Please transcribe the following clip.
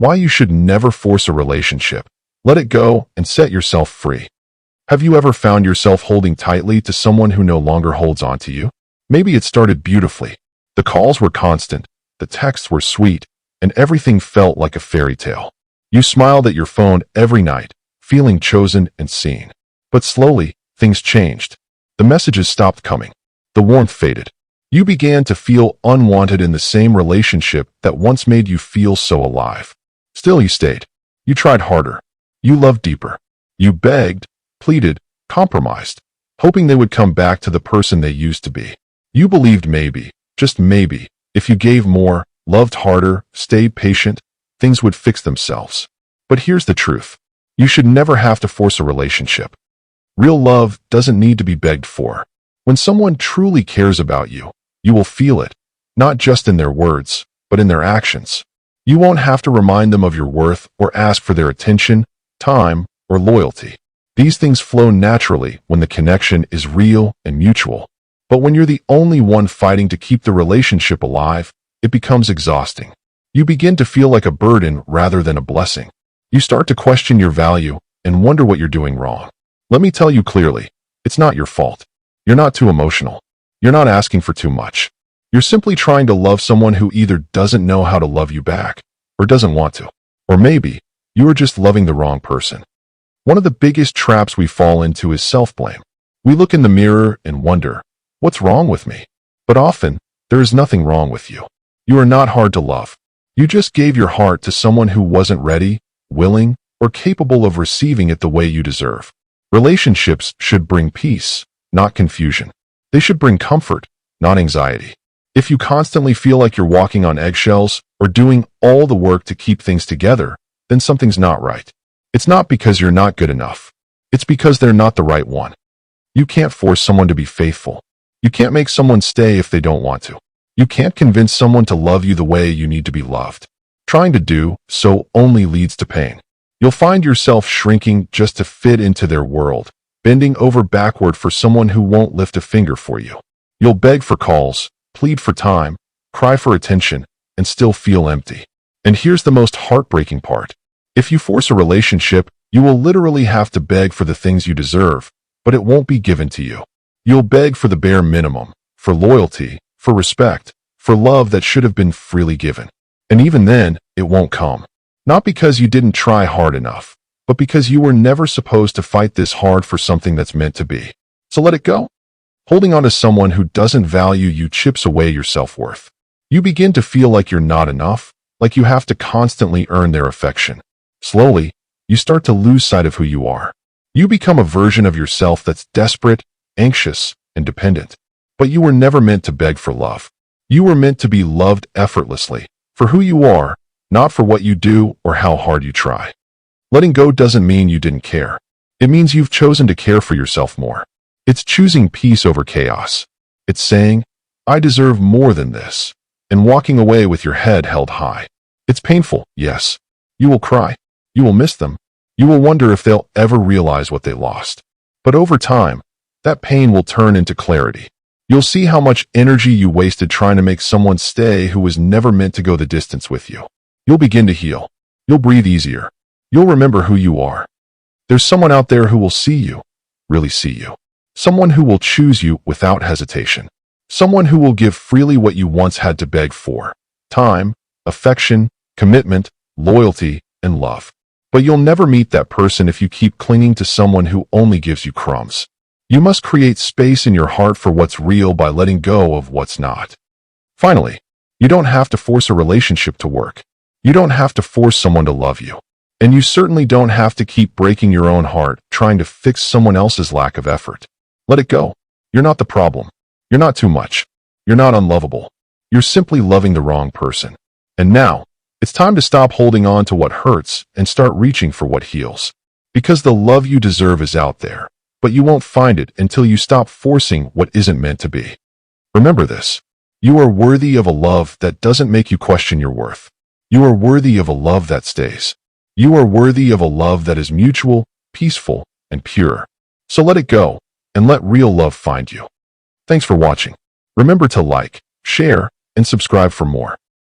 Why you should never force a relationship. Let it go and set yourself free. Have you ever found yourself holding tightly to someone who no longer holds on to you? Maybe it started beautifully. The calls were constant, the texts were sweet, and everything felt like a fairy tale. You smiled at your phone every night, feeling chosen and seen. But slowly, things changed. The messages stopped coming. The warmth faded. You began to feel unwanted in the same relationship that once made you feel so alive. Still, you stayed. You tried harder. You loved deeper. You begged, pleaded, compromised, hoping they would come back to the person they used to be. You believed maybe, just maybe, if you gave more, loved harder, stayed patient, things would fix themselves. But here's the truth. You should never have to force a relationship. Real love doesn't need to be begged for. When someone truly cares about you, you will feel it, not just in their words, but in their actions. You won't have to remind them of your worth or ask for their attention, time, or loyalty. These things flow naturally when the connection is real and mutual. But when you're the only one fighting to keep the relationship alive, it becomes exhausting. You begin to feel like a burden rather than a blessing. You start to question your value and wonder what you're doing wrong. Let me tell you clearly, it's not your fault. You're not too emotional. You're not asking for too much. You're simply trying to love someone who either doesn't know how to love you back or doesn't want to. Or maybe you are just loving the wrong person. One of the biggest traps we fall into is self-blame. We look in the mirror and wonder, what's wrong with me? But often, there is nothing wrong with you. You are not hard to love. You just gave your heart to someone who wasn't ready, willing, or capable of receiving it the way you deserve. Relationships should bring peace, not confusion. They should bring comfort, not anxiety. If you constantly feel like you're walking on eggshells or doing all the work to keep things together, then something's not right. It's not because you're not good enough. It's because they're not the right one. You can't force someone to be faithful. You can't make someone stay if they don't want to. You can't convince someone to love you the way you need to be loved. Trying to do so only leads to pain. You'll find yourself shrinking just to fit into their world, bending over backward for someone who won't lift a finger for you. You'll beg for calls, plead for time, cry for attention, and still feel empty. And here's the most heartbreaking part. If you force a relationship, you will literally have to beg for the things you deserve, but it won't be given to you. You'll beg for the bare minimum, for loyalty, for respect, for love that should have been freely given. And even then, it won't come. Not because you didn't try hard enough, but because you were never supposed to fight this hard for something that's meant to be. So let it go. Holding on to someone who doesn't value you chips away your self-worth. You begin to feel like you're not enough, like you have to constantly earn their affection. Slowly, you start to lose sight of who you are. You become a version of yourself that's desperate, anxious, and dependent. But you were never meant to beg for love. You were meant to be loved effortlessly, for who you are, not for what you do or how hard you try. Letting go doesn't mean you didn't care. It means you've chosen to care for yourself more. It's choosing peace over chaos. It's saying, I deserve more than this, and walking away with your head held high. It's painful, yes. You will cry. You will miss them. You will wonder if they'll ever realize what they lost. But over time, that pain will turn into clarity. You'll see how much energy you wasted trying to make someone stay who was never meant to go the distance with you. You'll begin to heal. You'll breathe easier. You'll remember who you are. There's someone out there who will see you, really see you. Someone who will choose you without hesitation. Someone who will give freely what you once had to beg for. Time, affection, commitment, loyalty, and love. But you'll never meet that person if you keep clinging to someone who only gives you crumbs. You must create space in your heart for what's real by letting go of what's not. Finally, you don't have to force a relationship to work. You don't have to force someone to love you. And you certainly don't have to keep breaking your own heart trying to fix someone else's lack of effort. Let it go. You're not the problem. You're not too much. You're not unlovable. You're simply loving the wrong person. And now, it's time to stop holding on to what hurts and start reaching for what heals. Because the love you deserve is out there, but you won't find it until you stop forcing what isn't meant to be. Remember this. You are worthy of a love that doesn't make you question your worth. You are worthy of a love that stays. You are worthy of a love that is mutual, peaceful, and pure. So let it go, and let real love find you. Thanks for watching. Remember to like, share, and subscribe for more.